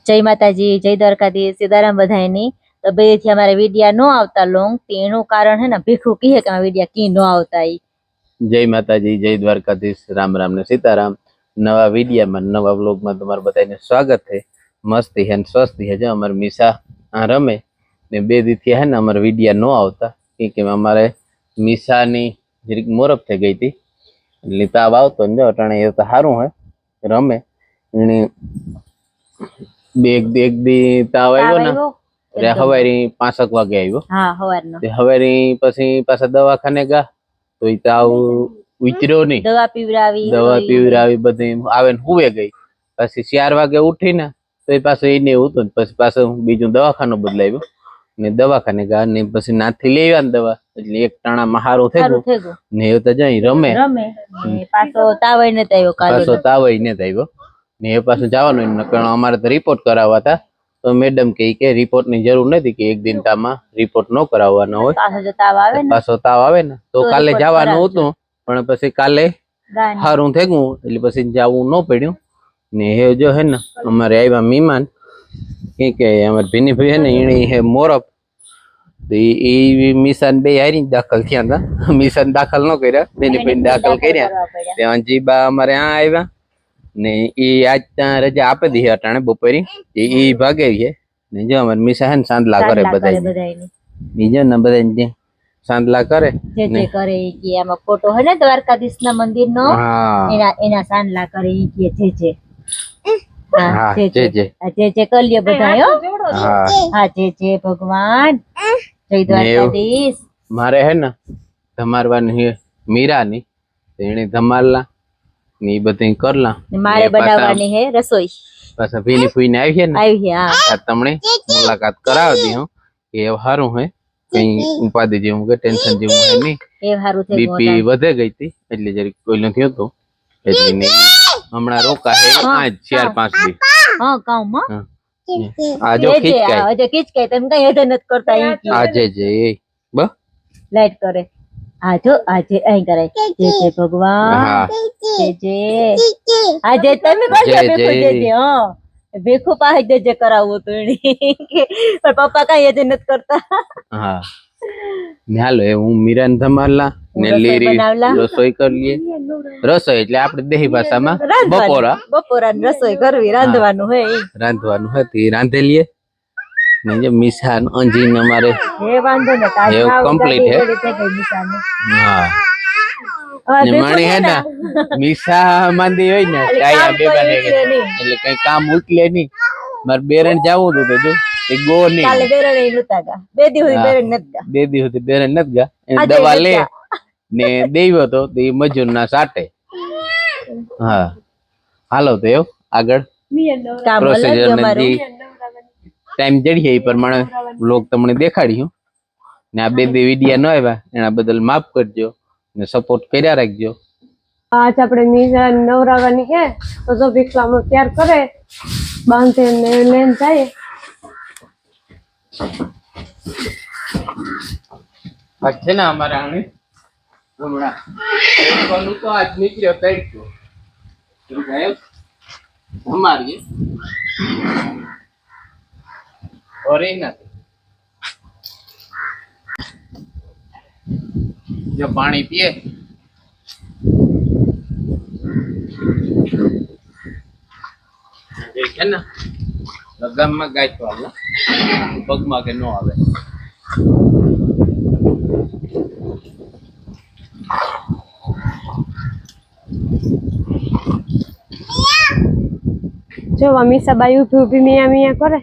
જય માતાજી, જય દ્વારકાધીશ, સીતારામ બધાયની। તો બે થી हमारे वीडियो नो आवता लोंग तेनु कारण है ना भीखू की है कि वीडियो की नो आवता ही। जय माताजी, जय द्वारकाधीश, राम राम ने सीताराम। नवा वीडियो में नवा व्लॉग में तुम्हारे बताइए स्वागत है। मस्ती है स्वस्थ है जो हमारे मीसा रमे ने बे दी थी है ना हमारे वीडियो नो आवता क्योंकि हमारे मीसा नी जरीक मोरप थे गई थी એટલે તાવ આવતો ને જો અટાણે એ તો સારું હે રમે એને એક દી તાવ આવ્યો ને એટલે હવારી 5 વાગે આવ્યો। હા હવારનો તે હવારી પછી પાછા દવાખાને ગયા તો ઈ તાવ ઉતર્યો નહીં। દવા પીવરાવી બધી આવે ને હુવે ગઈ પછી 4 વાગે ઉઠીને તો એ પાછું એને હતું ને પછી પાછું બીજું દવાખાનું બદલાવ્યું ને દવાખાને ગયા ને પછી નાથી લઈ આવ્યા ને દવા એટલે એક ટાણામાં સારું થઈ ગયું ને એ તો જઈ રમે પાછો તાવ નતો આવ્યો પાછો તાવ નતો આવ્યો ને એ પાછું જવાનું કારણ અમારે તો રિપોર્ટ કરાવવા હતા તો મેડમ કે રિપોર્ટ ની જરૂર નથી કે એક દિન તામાં રિપોર્ટ ન કરાવવાનો હોય પાછો તાવ આવે ને તો કાલે જવાનું હતું પણ પછી કાલે સારું થઈ ગયું એટલે પછી જવું ન પડ્યું ને એ જો હે ને અમારે આવ્યા મહેમાન કે અમારે ભીની ભાઈ હે ને એને હે મોરપ એ મિશન બે હારી દાખલ થયા હતા। મિશન દાખલ ન કર્યા બેની ભાઈ દાખલ કર્યા ત્યાં જીબા અમારે આ આવ્યા ને એ આજ ત્યાં રજા આપી દી અટાણે બપોરી એ ભાગે છે ને જો અમારે મિસા હે ને સાંદલા કરે બધા બીજો ને બધા સાંદલા કરે જે કરે કે આમાં ફોટો હે ને દ્વારકાધીશ ના મંદિર નો એના સાંદલા કરે કે જે હા જે કલ્યો બધા હા જે ભગવાન જય દ્વારકાધીશ। મારે હે ને ધમારવાની મીરા ની એને ધમારલા ને બધી કરલા મારે બનાવવાની હે રસોઈ પાછા ભીની ફૂઈને આવી છે ને આ તમને મુલાકાત કરાવી દી હું કે સારું હે કઈ ઉપાધિ જેવું કે ટેન્શન જેવું હે નહીં એ સારું થઈ બીપી વધે ગઈ હતી એટલે જરી કોઈ નથી હતો એટલે હમણાં રોકા હે આજ 4-5 દી હા કામમાં આજો ખીચકાય તેમ કઈ હેડ નત કરતા આજે જે બ લાઈટ કરે આજો આજે અહીં કરાય જે ભગવાન જે આજે તમે કરજો ભેખો જે હા ભેખો પાસે જે કરાવવું તો એને પણ પપ્પા કઈ હેડ નત કરતા હા ને હાલો એ હું મીરાન ધમાલા ને લીરી રસોઈ કરી લઈએ રસોઈ એટલે આપણે દેહી ભાષામાં બપોરા રસોઈ કરવી રાંધવાનું હે તે રાંધે લઈએ ને જે મિસાન અંજીન અમારે એ વાંધો ને એ કમ્પ્લીટ હે હા ને માણી હે ને મિસા માંદી હોય ને કાયા બેબાને એટલે કઈ કામ ઉકલે નહીં માર બેરન જાવું તો તે ગો નહીં કાલે બેરન નતા ગા બે દી સુધી બેરન નત ગા એને દવા લે ને દેવ્યો તો એ મજૂર ના સાટે હા હાલો તો એવું આગળ પ્રોસીજર ને ટાઈમ જડીએ એ પ્રમાણે વ્લોગ તમને દેખાડ્યું ને આ બે વિડિયા ન આવ્યા એના બદલ માફ કરજો ને સપોર્ટ કર્યા રાખજો। આજ આપણે મીરા નવરાવાની હે તો જો ભીખલામાં તૈયાર કરે બાંધે ને લઈને જાય આજ છે ને અમારા આને હમણાં કોનું તો આજ નીકળ્યો તૈડકો એમ ગાયો અમારી ઓરે નથી જો પાણી પીએ છે ને લગામમાં ગાય તો આવે પગમાં કે ન આવે જો મીસા બાઈ ઉભી ઉભી મિયા મિયા કરે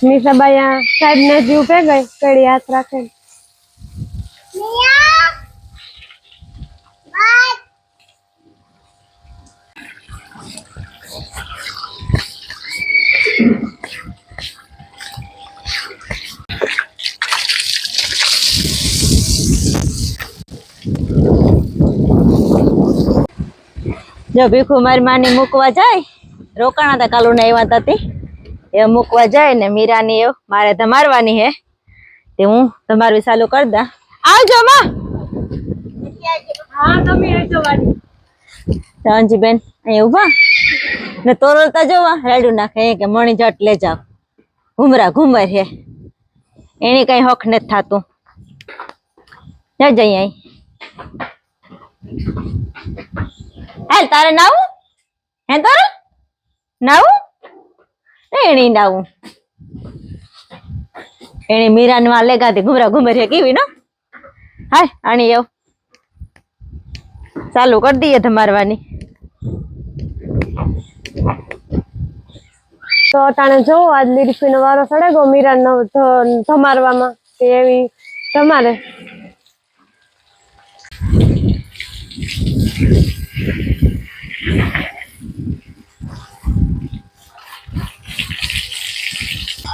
મીસાબાઈ સાહેબ ને જીવ પે ગઈ કડી હાથ રાખે જો ભીખુ મારી માને મૂકવા જાય રોકાણા હતા કાલુ ને આવ્યા હતા એ મૂકવા જાય ને મીરાની એ મારે ધમારવાની હે તે હું તમારું ચાલુ કરી દા આવજો માં હા તમે આવજો વાડી અંજીબેન અહીં ઉભા ને તોરલતા જોવા રાડું નાખે કે મણી જટ લે જાવ ઘુમરા ઘુમર હે એની કઈ હક નથી થાતું ના જઈ અહીં હાલ તારે નાવું હે તોર નાવું એની નાવું એની મીરાને માં લેગાતી ઘુમરા ઘુમર હે કેવી નો હાય આણી આવ ચાલુ કરી દઈએ ધમારવાની તો અટાણે જો આજ લીરફી નો વારો સડે ગો મીરા નો ધમારવામાં કે એવી તમારે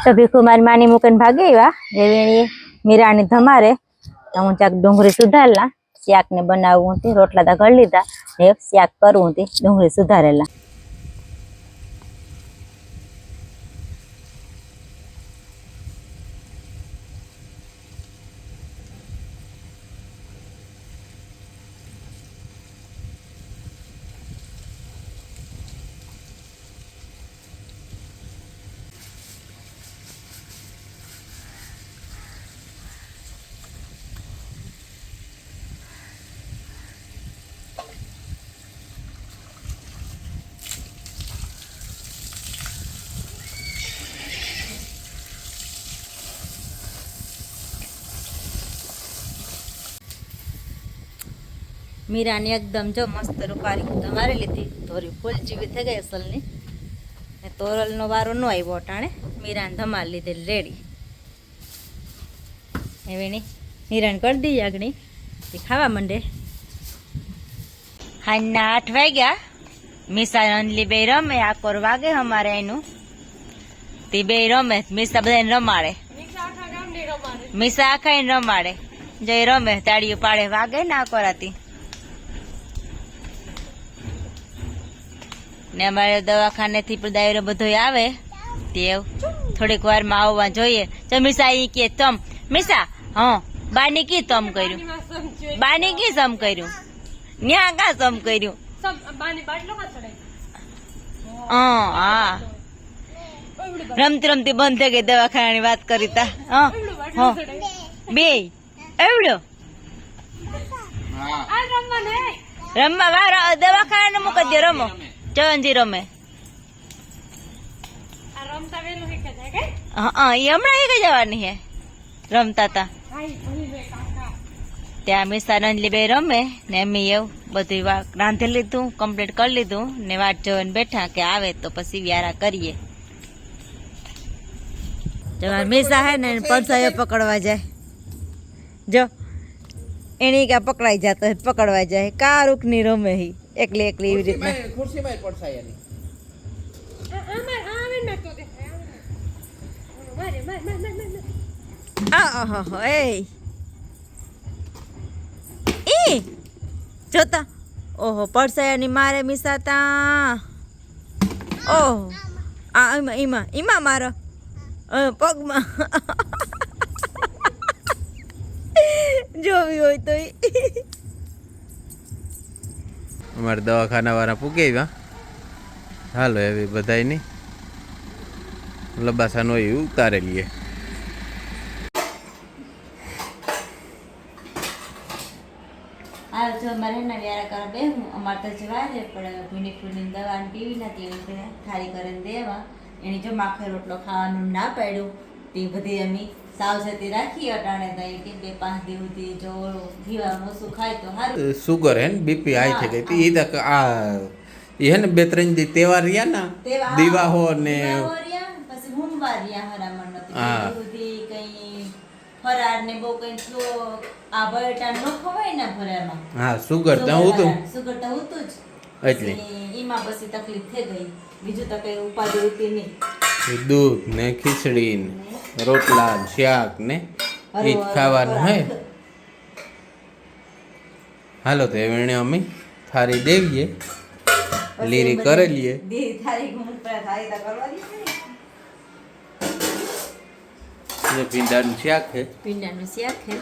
તો ભીખુ મારી માની મૂકીને ભાગી આવ્યા એવી મીરાની ધમારે તો હું ચાક ડુંગળી સુધારેલા શાક ને બનાવવું હતી રોટલા તા ઘડી લીધા એક શાક કરવું હતી ડુંગળી સુધારેલા મીરાની એકદમ જો મસ્ત રૂપારી તમારી લીધી થોડી ફૂલ જેવી થઈ ગઈ અસલની ને તોરલનો વારો ન આવ્યો અટાણે મીરાને ધમાલ લીધેલી રેડી એવી મીરાને કરી દઈએ આગળ તે ખાવા માંડે હાજના 8 વાગ્યા મીસા અંજલી બે રમે આકોર વાગે અમારે એનું તે બે રમે મીસા બધાને રમાડે મીસા આખાઈને રમાડે જઈ રમે તાળીઓ પાડે વાગે ને આકોરાતી ને અમારે દવાખાને થી દાયરો બધો આવે તે થોડીક વાર માં આવવા જોઈએ મીસા અહીં કે તમ મીસા હા બાની કી તમ કર્યું બાની કી સમ કર્યું ન્યા કા સમ કર્યું હા રમતી રમતી બંધ થઈ ગઈ દવાખાનાની વાત કરી તા બે એવડો રમવા વારો દવાખાના મૂકી દે રમો ચવનજી રમે હા એ હમણાં એક જવાની હે રમતા તા ત્યાં મીસા અંજલી બે રમે ને એમ એવું બધું રાંધી લીધું કમ્પ્લીટ કરી લીધું ને વાટ જોઈને બેઠા કે આવે તો પછી વ્યારા કરીએ જવા મીસા હે ને પડસાયો પકડવા જાય જો એની કા પકડાઈ જતો પકડવા જાય કા રૂકની રમે હી એકલી એકલી એવી રીતના ખુરશીમાં પડસાયાની જોતા ઓહો પડસાયાની મારે મિસાતા ઓહો આ ઈમાં મારો પગમાં જોવી હોય તો અમારે દવાખાના વાળા પૂગે આવ્યા હાલો એવી બધાની લબાસાનો એ ઉતારે લઈએ જો મારે ને વ્યારા કરવા બે હું અમારે તો જવા છે પણ ભીની ફૂલની દવા પીવી નથી એવી થાળી કરીને દેવા એની જો માખે રોટલો ખાવાનું ના પાડ્યું તે બધી અમે સાવચેતી રાખી અટાણે દઈ કે 2-5 દિવસ સુધી જો ઘીવા ઓછું ખાય તો સારું સુગર હે બીપી હાઈ થઈ ગઈ ઈ તક આ એ હે ને 2-3 દી તહેવાર રહ્યા ને દિવાહો ને પછી સોમવાર રહ્યા હરામણ નથી હા. બધી કઈ ફરાર ને બહુ કઈ તો આ બટેટા નો ખવાય ને ફરારમાં હા સુગર તો હતું સુગર તો હતું જ એટલે એમાં પછી તકલીફ થઈ ગઈ બીજું તો કઈ ઉપાધિ હતી નહીં દૂધ ને ખીચડી ને રોટલા ને શાક ને એ જ ખાવાનું હે હાલો તો એને અમે થારી દેવીએ લીરી કરી લઈએ થારી ઘૂમ પર થારી તો કરવાની છે ભીંડાનું શાક છે પીંડાનું શાક છે